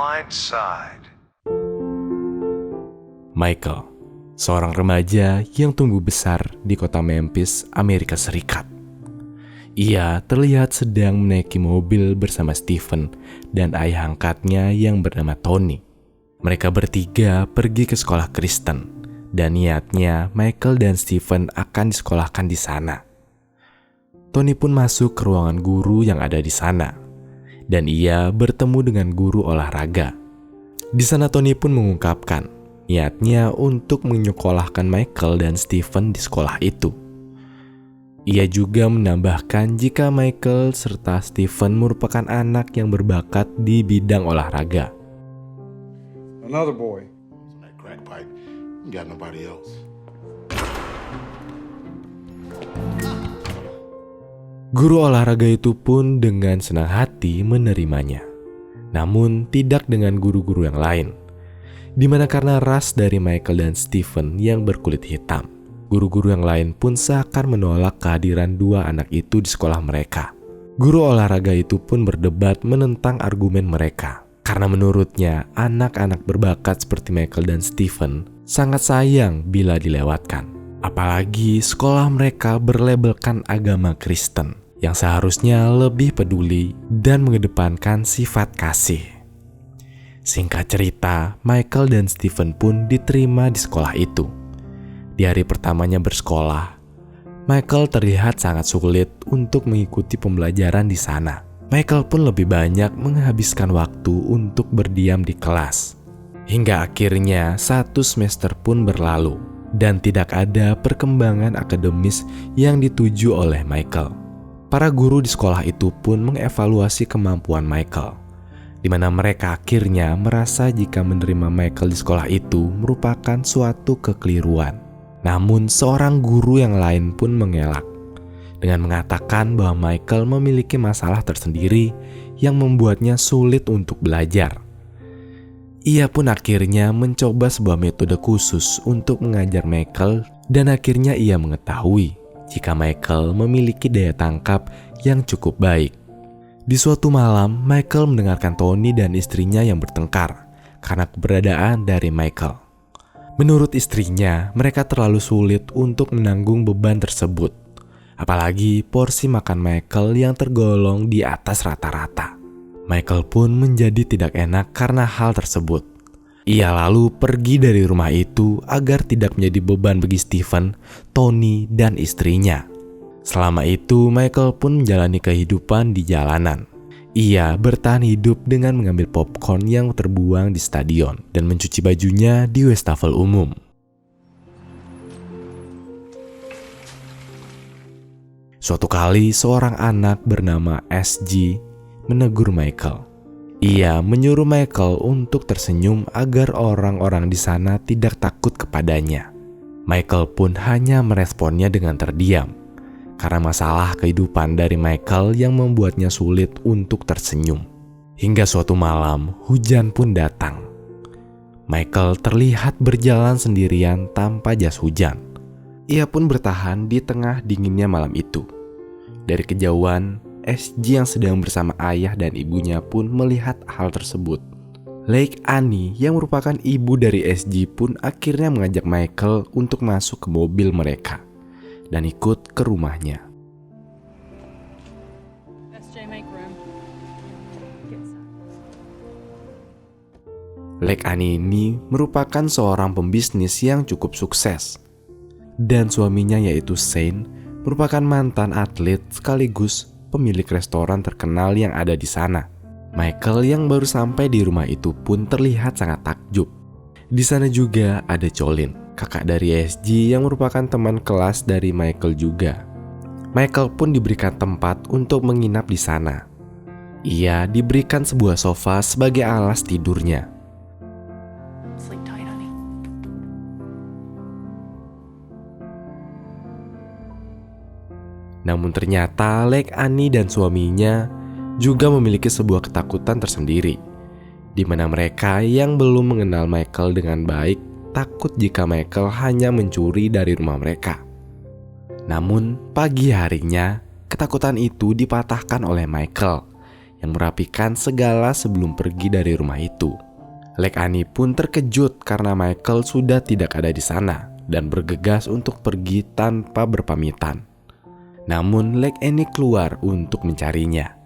Blind Side. Michael, seorang remaja yang tumbuh besar di kota Memphis, Amerika Serikat. Ia terlihat sedang menaiki mobil bersama Stephen dan ayah angkatnya yang bernama Tony. Mereka bertiga pergi ke sekolah Kristen, dan niatnya Michael dan Stephen akan disekolahkan di sana. Tony pun masuk ke ruangan guru yang ada di sana, dan ia bertemu dengan guru olahraga. Di sana Tony pun mengungkapkan niatnya untuk menyekolahkan Michael dan Stephen di sekolah itu. Ia juga menambahkan jika Michael serta Stephen merupakan anak yang berbakat di bidang olahraga. Another boy. That crack pipe. You got nobody else. Guru olahraga itu pun dengan senang hati menerimanya. Namun tidak dengan guru-guru yang lain, di mana karena ras dari Michael dan Stephen yang berkulit hitam, guru-guru yang lain pun seakan menolak kehadiran dua anak itu di sekolah mereka. Guru olahraga itu pun berdebat menentang argumen mereka, karena menurutnya anak-anak berbakat seperti Michael dan Stephen sangat sayang bila dilewatkan. Apalagi sekolah mereka berlabelkan agama Kristen yang seharusnya lebih peduli dan mengedepankan sifat kasih. Singkat cerita, Michael dan Stephen pun diterima di sekolah itu. Di hari pertamanya bersekolah, Michael terlihat sangat sulit untuk mengikuti pembelajaran di sana. Michael pun lebih banyak menghabiskan waktu untuk berdiam di kelas. Hingga akhirnya satu semester pun berlalu dan tidak ada perkembangan akademis yang dituju oleh Michael. Para guru di sekolah itu pun mengevaluasi kemampuan Michael, di mana mereka akhirnya merasa jika menerima Michael di sekolah itu merupakan suatu kekeliruan. Namun seorang guru yang lain pun mengelak dengan mengatakan bahwa Michael memiliki masalah tersendiri yang membuatnya sulit untuk belajar. Ia pun akhirnya mencoba sebuah metode khusus untuk mengajar Michael, dan akhirnya ia mengetahui jika Michael memiliki daya tangkap yang cukup baik. Di suatu malam, Michael mendengarkan Tony dan istrinya yang bertengkar karena keberadaan dari Michael. Menurut istrinya, mereka terlalu sulit untuk menanggung beban tersebut, apalagi porsi makan Michael yang tergolong di atas rata-rata. Michael pun menjadi tidak enak karena hal tersebut. Ia lalu pergi dari rumah itu agar tidak menjadi beban bagi Stephen, Tony, dan istrinya. Selama itu, Michael pun menjalani kehidupan di jalanan. Ia bertahan hidup dengan mengambil popcorn yang terbuang di stadion dan mencuci bajunya di wastafel umum. Suatu kali, seorang anak bernama SG menegur Michael. Ia menyuruh Michael untuk tersenyum agar orang-orang di sana tidak takut kepadanya. Michael pun hanya meresponnya dengan terdiam, karena masalah kehidupan dari Michael yang membuatnya sulit untuk tersenyum. Hingga suatu malam, hujan pun datang. Michael terlihat berjalan sendirian tanpa jas hujan. Ia pun bertahan di tengah dinginnya malam itu. Dari kejauhan, SG yang sedang bersama ayah dan ibunya pun melihat hal tersebut. Lake Annie yang merupakan ibu dari SG pun akhirnya mengajak Michael untuk masuk ke mobil mereka dan ikut ke rumahnya. Lake Annie ini merupakan seorang pembisnis yang cukup sukses, dan suaminya yaitu Shane merupakan mantan atlet sekaligus pemilik restoran terkenal yang ada di sana. Michael yang baru sampai di rumah itu pun terlihat sangat takjub. Di sana juga ada Colin, kakak dari SG yang merupakan teman kelas dari Michael juga. Michael pun diberikan tempat untuk menginap di sana. Ia diberikan sebuah sofa sebagai alas tidurnya. Namun ternyata Lake Annie dan suaminya juga memiliki sebuah ketakutan tersendiri, di mana mereka yang belum mengenal Michael dengan baik takut jika Michael hanya mencuri dari rumah mereka. Namun pagi harinya, ketakutan itu dipatahkan oleh Michael yang merapikan segala sebelum pergi dari rumah itu. Lek Annie pun terkejut karena Michael sudah tidak ada di sana dan bergegas untuk pergi tanpa berpamitan. Namun Lek Annie keluar untuk mencarinya.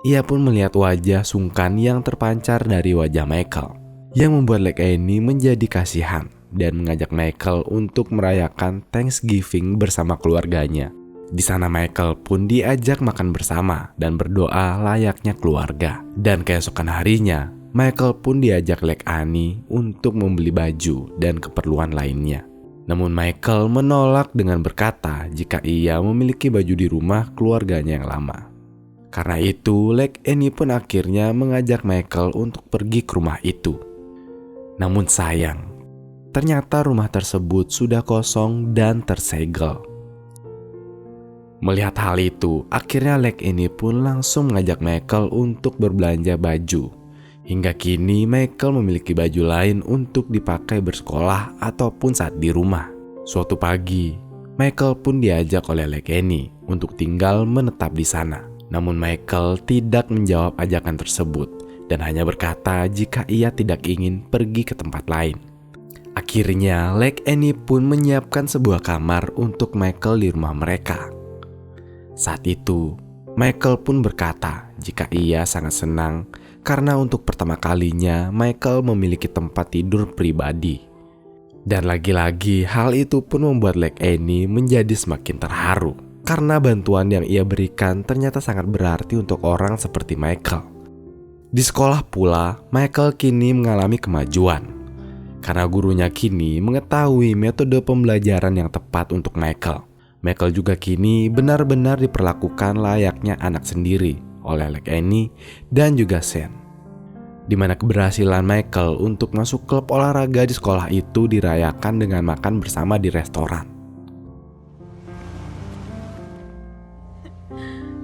Ia pun melihat wajah sungkan yang terpancar dari wajah Michael, yang membuat Lek Annie menjadi kasihan dan mengajak Michael untuk merayakan Thanksgiving bersama keluarganya. Di sana Michael pun diajak makan bersama dan berdoa layaknya keluarga. Dan keesokan harinya, Michael pun diajak Lek Annie untuk membeli baju dan keperluan lainnya. Namun Michael menolak dengan berkata jika ia memiliki baju di rumah keluarganya yang lama. Karena itu, Lek Annie pun akhirnya mengajak Michael untuk pergi ke rumah itu. Namun sayang, ternyata rumah tersebut sudah kosong dan tersegel. Melihat hal itu, akhirnya Lek Annie pun langsung mengajak Michael untuk berbelanja baju. Hingga kini Michael memiliki baju lain untuk dipakai bersekolah ataupun saat di rumah. Suatu pagi, Michael pun diajak oleh Lek Annie untuk tinggal menetap di sana. Namun Michael tidak menjawab ajakan tersebut dan hanya berkata jika ia tidak ingin pergi ke tempat lain. Akhirnya Lek Annie pun menyiapkan sebuah kamar untuk Michael di rumah mereka. Saat itu, Michael pun berkata jika ia sangat senang karena untuk pertama kalinya Michael memiliki tempat tidur pribadi. Dan lagi-lagi hal itu pun membuat Lek Annie menjadi semakin terharu karena bantuan yang ia berikan ternyata sangat berarti untuk orang seperti Michael. Di sekolah pula, Michael kini mengalami kemajuan karena gurunya kini mengetahui metode pembelajaran yang tepat untuk Michael. Michael juga kini benar-benar diperlakukan layaknya anak sendiri oleh Lek Annie dan juga Shane. Di mana keberhasilan Michael untuk masuk klub olahraga di sekolah itu dirayakan dengan makan bersama di restoran.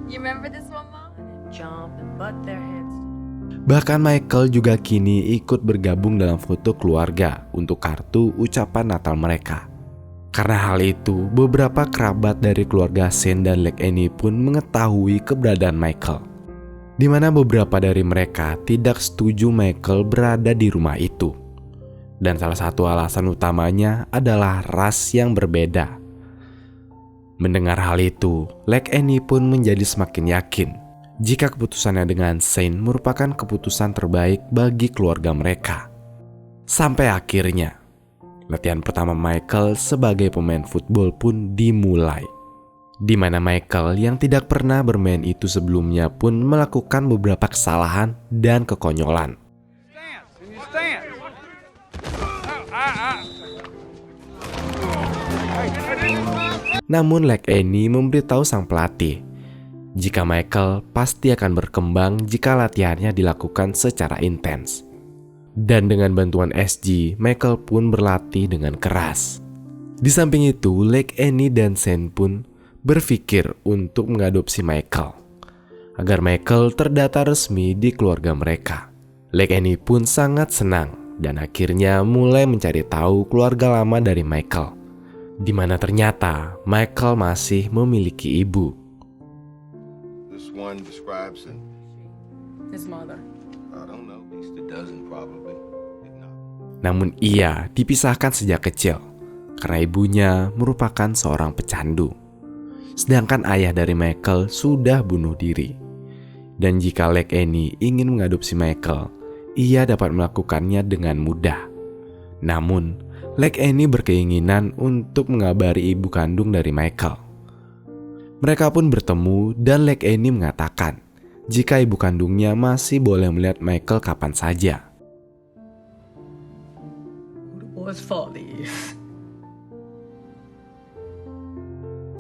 You remember this one, Mom? Jump and butt their heads. Bahkan Michael juga kini ikut bergabung dalam foto keluarga untuk kartu ucapan Natal mereka. Karena hal itu, beberapa kerabat dari keluarga Shane dan Lek Annie pun mengetahui keberadaan Michael. Di mana beberapa dari mereka tidak setuju Michael berada di rumah itu. Dan salah satu alasan utamanya adalah ras yang berbeda. Mendengar hal itu, Lek Annie pun menjadi semakin yakin jika keputusannya dengan Shane merupakan keputusan terbaik bagi keluarga mereka. Sampai akhirnya, latihan pertama Michael sebagai pemain football pun dimulai. Di mana Michael yang tidak pernah bermain itu sebelumnya pun melakukan beberapa kesalahan dan kekonyolan. Namun Lek Annie memberitahu sang pelatih jika Michael pasti akan berkembang jika latihannya dilakukan secara intens. Dan dengan bantuan SG, Michael pun berlatih dengan keras. Di samping itu, Lek Annie dan Shane pun berpikir untuk mengadopsi Michael agar Michael terdata resmi di keluarga mereka. Lek Annie pun sangat senang dan akhirnya mulai mencari tahu keluarga lama dari Michael, di mana ternyata Michael masih memiliki ibu. This one describes an, His mother. I don't know, at least a dozen probably. If not. Namun ia dipisahkan sejak kecil karena ibunya merupakan seorang pecandu. Sedangkan ayah dari Michael sudah bunuh diri. Dan jika Lek Annie ingin mengadopsi Michael, ia dapat melakukannya dengan mudah. Namun, Lek Annie berkeinginan untuk mengabari ibu kandung dari Michael. Mereka pun bertemu dan Lek Annie mengatakan jika ibu kandungnya masih boleh melihat Michael kapan saja.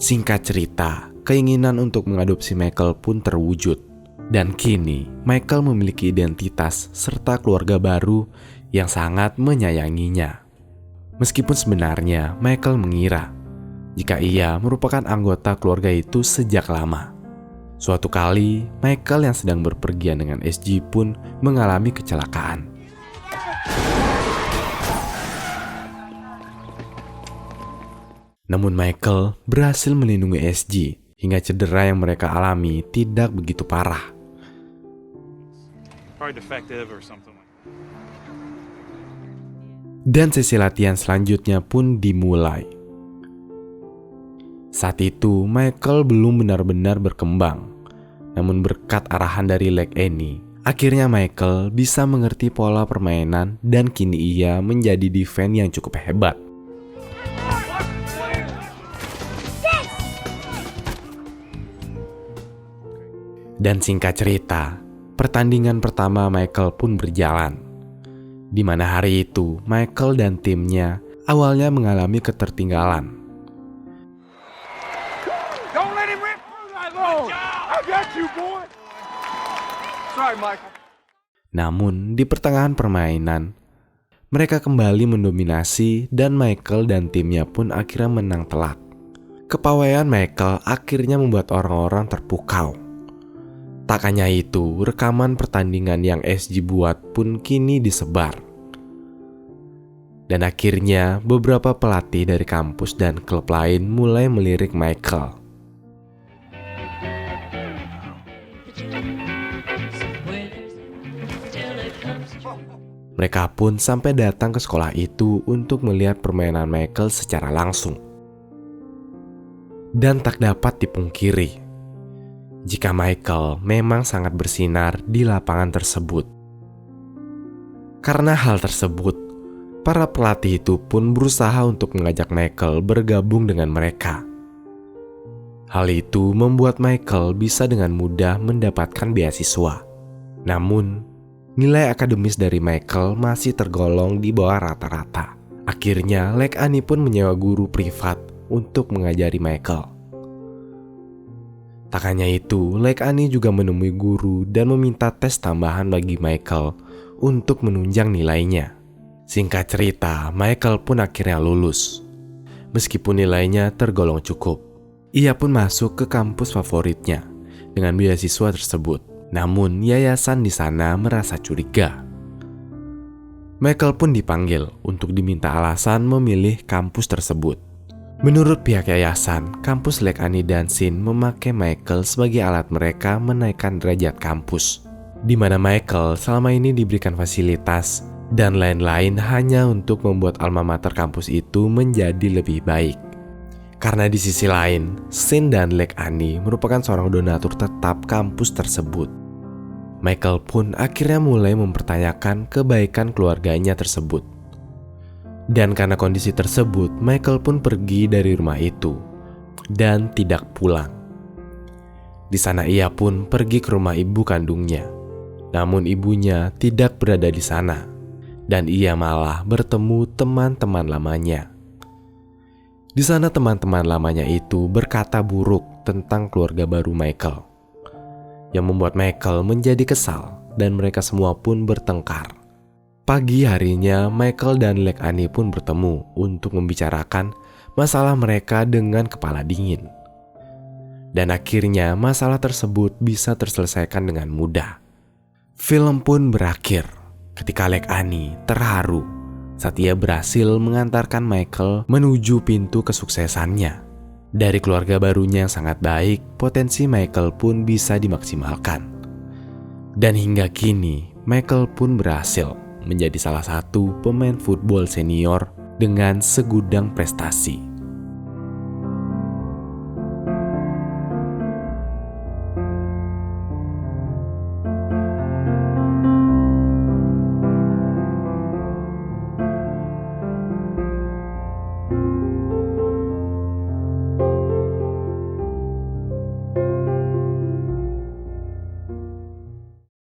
Singkat cerita, keinginan untuk mengadopsi Michael pun terwujud. Dan kini, Michael memiliki identitas serta keluarga baru yang sangat menyayanginya. Meskipun sebenarnya Michael mengira jika ia merupakan anggota keluarga itu sejak lama. Suatu kali, Michael yang sedang berpergian dengan SG pun mengalami kecelakaan. Namun Michael berhasil melindungi SG hingga cedera yang mereka alami tidak begitu parah. probably defective or something like that. Dan sesi latihan selanjutnya pun dimulai. Saat itu Michael belum benar-benar berkembang. Namun berkat arahan dari Leg Annie, akhirnya Michael bisa mengerti pola permainan dan kini ia menjadi defense yang cukup hebat. Dan singkat cerita, pertandingan pertama Michael pun berjalan. Di mana hari itu Michael dan timnya awalnya mengalami ketertinggalan. Don't let him rip through that road. I got you, boy. Sorry, Michael. Namun di pertengahan permainan, mereka kembali mendominasi dan Michael dan timnya pun akhirnya menang telak. Kepawaian Michael akhirnya membuat orang-orang terpukau. Tak hanya itu, rekaman pertandingan yang SG buat pun kini disebar. Dan akhirnya beberapa pelatih dari kampus dan klub lain mulai melirik Michael. Mereka pun sampai datang ke sekolah itu untuk melihat permainan Michael secara langsung. Dan tak dapat dipungkiri, jika Michael memang sangat bersinar di lapangan tersebut. Karena hal tersebut, para pelatih itu pun berusaha untuk mengajak Michael bergabung dengan mereka. Hal itu membuat Michael bisa dengan mudah mendapatkan beasiswa. Namun, nilai akademis dari Michael masih tergolong di bawah rata-rata. Akhirnya, Leg Annie pun menyewa guru privat untuk mengajari Michael. Tak hanya itu, Leg Annie juga menemui guru dan meminta tes tambahan bagi Michael untuk menunjang nilainya. Singkat cerita, Michael pun akhirnya lulus. Meskipun nilainya tergolong cukup, ia pun masuk ke kampus favoritnya dengan beasiswa tersebut. Namun, yayasan di sana merasa curiga. Michael pun dipanggil untuk diminta alasan memilih kampus tersebut. Menurut pihak yayasan, kampus Leg Annie dan Sin memakai Michael sebagai alat mereka menaikkan derajat kampus, di mana Michael selama ini diberikan fasilitas dan lain-lain hanya untuk membuat alma mater kampus itu menjadi lebih baik. Karena di sisi lain, Sin dan Leg Annie merupakan seorang donatur tetap kampus tersebut. Michael pun akhirnya mulai mempertanyakan kebaikan keluarganya tersebut. Dan karena kondisi tersebut, Michael pun pergi dari rumah itu dan tidak pulang. Di sana ia pun pergi ke rumah ibu kandungnya. Namun ibunya tidak berada di sana dan ia malah bertemu teman-teman lamanya. Di sana teman-teman lamanya itu berkata buruk tentang keluarga baru Michael, yang membuat Michael menjadi kesal dan mereka semua pun bertengkar. Pagi harinya, Michael dan Leg Annie pun bertemu untuk membicarakan masalah mereka dengan kepala dingin. Dan akhirnya masalah tersebut bisa terselesaikan dengan mudah. Film pun berakhir ketika Leg Annie terharu saat ia berhasil mengantarkan Michael menuju pintu kesuksesannya. Dari keluarga barunya yang sangat baik, potensi Michael pun bisa dimaksimalkan. Dan hingga kini, Michael pun berhasil menjadi salah satu pemain football senior dengan segudang prestasi.